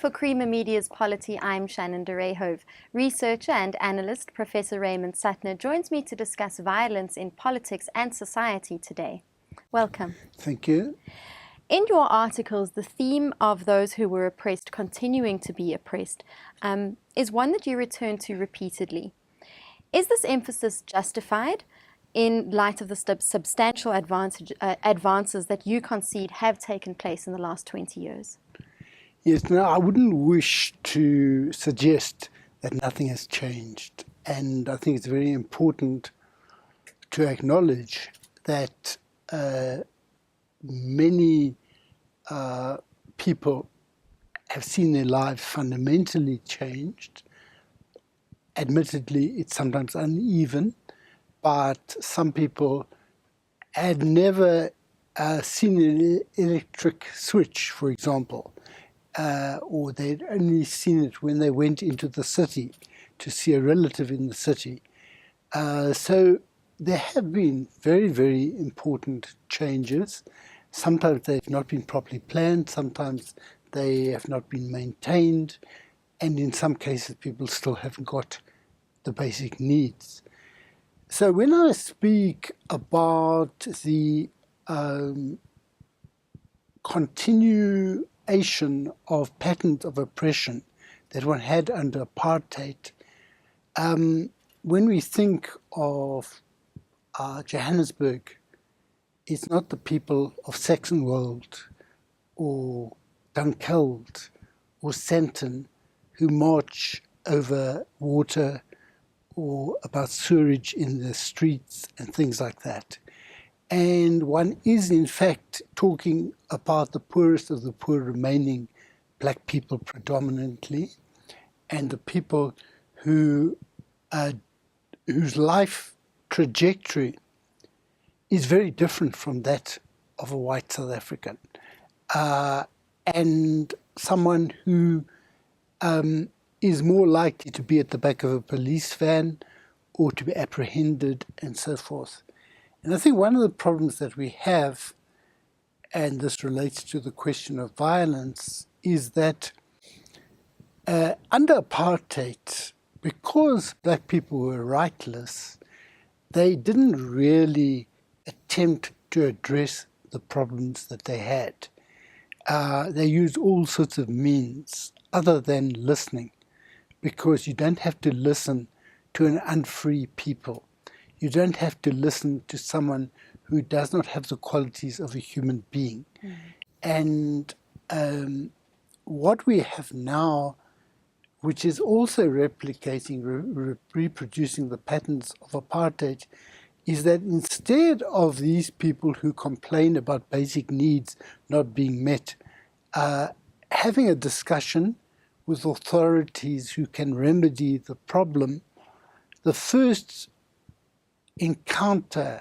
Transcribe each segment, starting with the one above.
For Creamer Media's Polity, I'm Shannon Ryhove. Researcher and analyst Professor Raymond Suttner joins me to discuss violence in politics and society today. Welcome. Thank you. In your articles, the theme of those who were oppressed continuing to be oppressed is one that you return to repeatedly. Is this emphasis justified in light of the substantial advances that you concede have taken place in the last 20 years? Yes, no, I wouldn't wish to suggest that nothing has changed. And I think it's very important to acknowledge that many people have seen their lives fundamentally changed. Admittedly, it's sometimes uneven, but some people had never seen an electric switch, for example. Or they'd only seen it when they went into the city to see a relative in the city. So there have been very, very important changes. Sometimes they've not been properly planned, sometimes they have not been maintained, and in some cases people still haven't got the basic needs. So when I speak about the continuation of patterns of oppression that one had under apartheid, when we think of Johannesburg, it's not the people of Saxonwold or Dunkeld or Sandton who march over water or about sewerage in the streets and things like that. And one is, in fact, talking about the poorest of the poor remaining black people predominantly, and the people whose life trajectory is very different from that of a white South African. And someone who is more likely to be at the back of a police van or to be apprehended and so forth. And I think one of the problems that we have, and this relates to the question of violence, is that under apartheid, because black people were rightless, they didn't really attempt to address the problems that they had. They used all sorts of means other than listening, because you don't have to listen to an unfree people. You don't have to listen to someone who does not have the qualities of a human being. And what we have now, which is also replicating, reproducing the patterns of apartheid, is that instead of these people who complain about basic needs not being met, having a discussion with authorities who can remedy the problem, the first encounter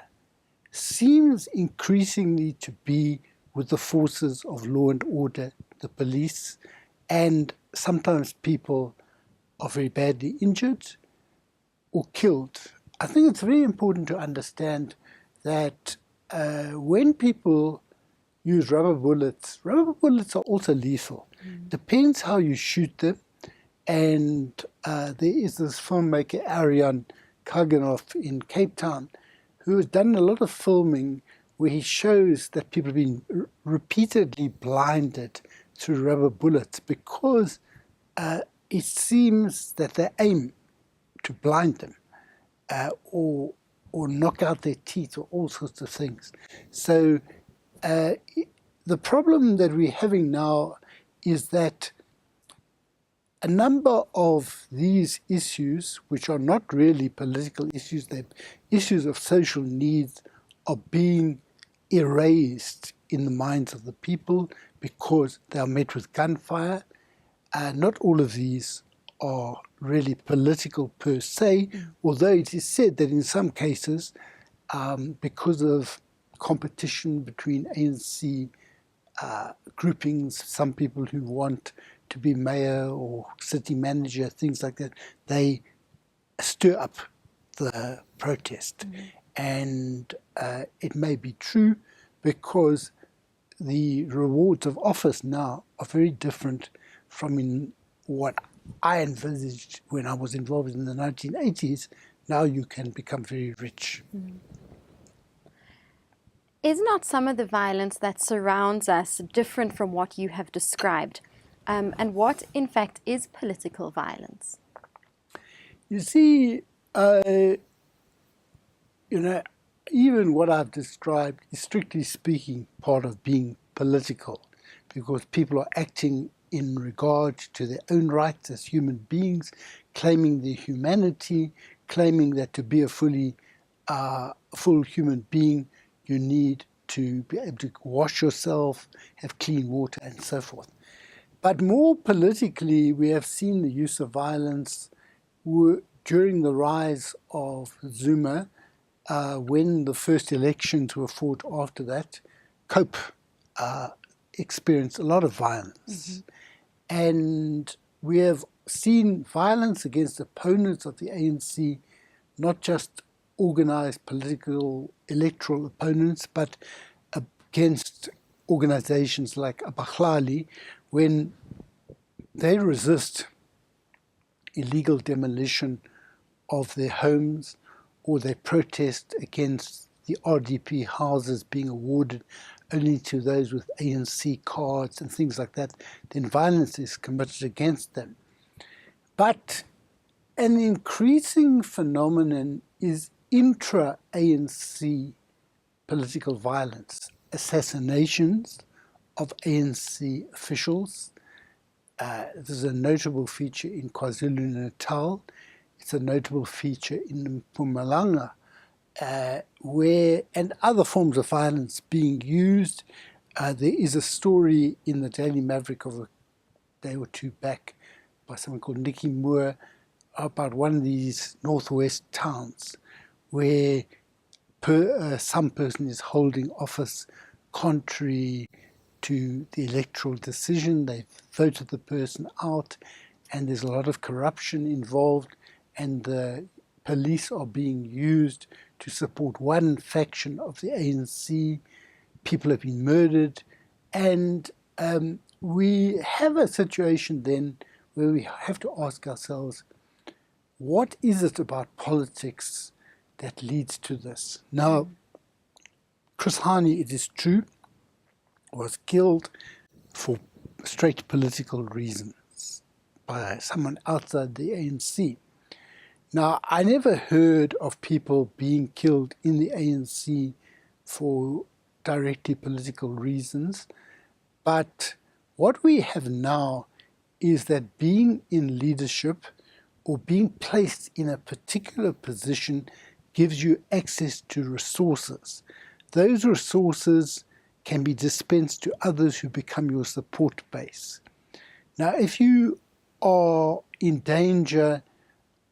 seems increasingly to be with the forces of law and order, the police, and sometimes people are very badly injured or killed. I think it's very important to understand that when people use rubber bullets are also lethal. Depends how you shoot them. And there is this filmmaker, Arian Kaganov in Cape Town, who has done a lot of filming where he shows that people have been repeatedly blinded through rubber bullets because it seems that they aim to blind them or knock out their teeth or all sorts of things. So the problem that we're having now is that a number of these issues, which are not really political issues, they're issues of social needs, are being erased in the minds of the people because they are met with gunfire. Not all of these are really political per se, although it is said that in some cases, because of competition between ANC groupings, some people who want to be mayor or city manager, things like that, they stir up the protest. And it may be true because the rewards of office now are very different what I envisaged when I was involved in the 1980s, now you can become very rich. Is not some of the violence that surrounds us different from what you have described? And what, in fact, is political violence? You see, even what I've described is, strictly speaking, part of being political, because people are acting in regard to their own rights as human beings, claiming their humanity, claiming that to be a full human being, you need to be able to wash yourself, have clean water, and so forth. But more politically, we have seen the use of violence during the rise of Zuma, when the first elections were fought after that. Cope experienced a lot of violence. And we have seen violence against opponents of the ANC, not just organized political electoral opponents, but against organizations like Abahlali, when they resist illegal demolition of their homes, or they protest against the RDP houses being awarded only to those with ANC cards and things like that, then violence is committed against them. But an increasing phenomenon is intra-ANC political violence, assassinations of ANC officials. This is a notable feature in KwaZulu-Natal. It's a notable feature in Mpumalanga, and other forms of violence being used. There is a story in the Daily Maverick of a day or two back by someone called Nicky Moore about one of these northwest towns where some person is holding office contrary to the electoral decision. They've voted the person out, and there's a lot of corruption involved, and the police are being used to support one faction of the ANC. People have been murdered, and we have a situation then where we have to ask ourselves, what is it about politics that leads to this? Now, Chris Hani, it is true, was killed for straight political reasons by someone outside the ANC. Now, I never heard of people being killed in the ANC for directly political reasons, but what we have now is that being in leadership or being placed in a particular position gives you access to resources. Those resources can be dispensed to others who become your support base. Now, if you are in danger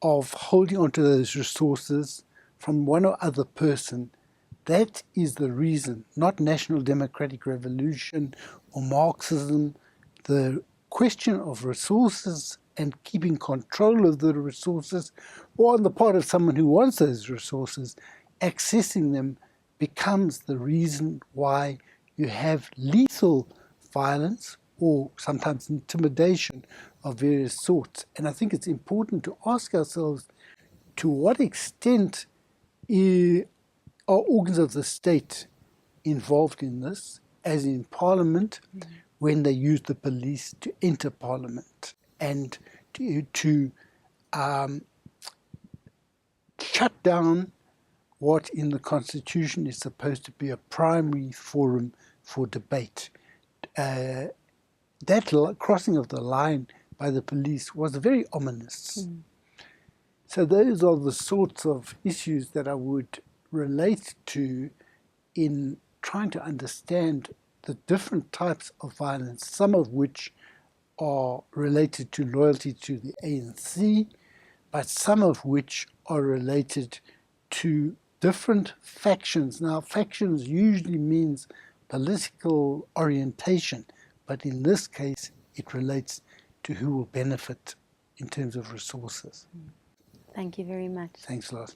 of holding onto those resources from one or other person, that is the reason, not National Democratic Revolution or Marxism. The question of resources and keeping control of the resources, or on the part of someone who wants those resources, accessing them becomes the reason why you have lethal violence or sometimes intimidation of various sorts. And I think it's important to ask ourselves, to what extent are organs of the state involved in this, as in Parliament, when they use the police to enter Parliament and to shut down what in the Constitution is supposed to be a primary forum for debate. That crossing of the line by the police was very ominous. So those are the sorts of issues that I would relate to in trying to understand the different types of violence, some of which are related to loyalty to the ANC, but some of which are related to different factions. Now, factions usually means political orientation, but in this case, it relates to who will benefit in terms of resources. Thank you very much. Thanks a lot.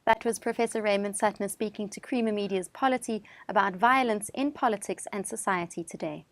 That was Professor Raymond Suttner speaking to Creamer Media's Polity about violence in politics and society today.